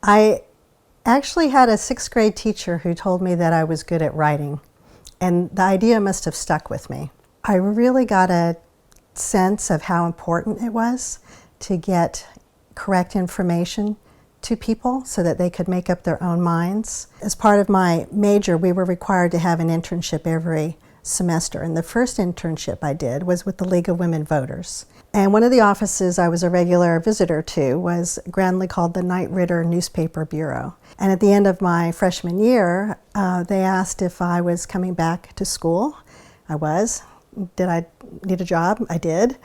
I actually had a sixth grade teacher who told me that I was good at writing, and the idea must have stuck with me. I really got a sense of how important it was to get correct information to people so that they could make up their own minds. As part of my major, we were required to have an internship every semester, and the first internship I did was with the League of Women Voters. And one of the offices I was a regular visitor to was grandly called the Knight Ridder Newspaper Bureau. And at the end of my freshman year, they asked if I was coming back to school. I was. Did I need a job? I did.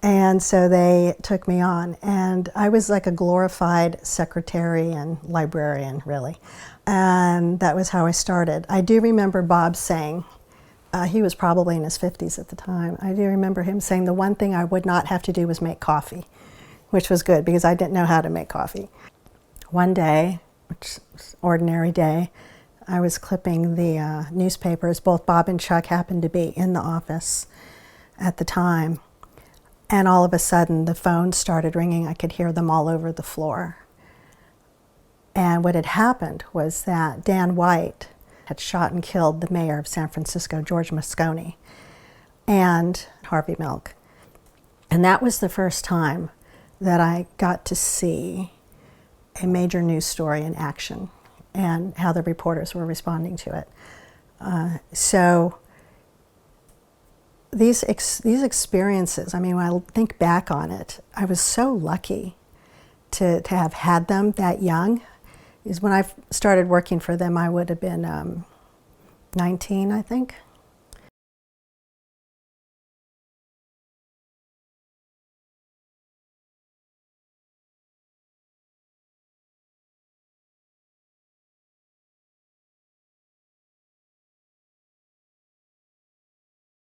And so they took me on, and I was like a glorified secretary and librarian, really. And that was how I started. I do remember Bob saying, he was probably in his 50s at the time, I do remember him saying the one thing I would not have to do was make coffee, which was good because I didn't know how to make coffee. One day, which was an ordinary day, I was clipping the newspapers. Both Bob and Chuck happened to be in the office at the time. And all of a sudden, the phone started ringing. I could hear them all over the floor. And what had happened was that Dan White had shot and killed the mayor of San Francisco, George Moscone, and Harvey Milk. And that was the first time that I got to see a major news story in action and how the reporters were responding to it. So these experiences, I mean, when I think back on it, I was so lucky to have had them that young. Because when I started working for them, I would have been 19, I think.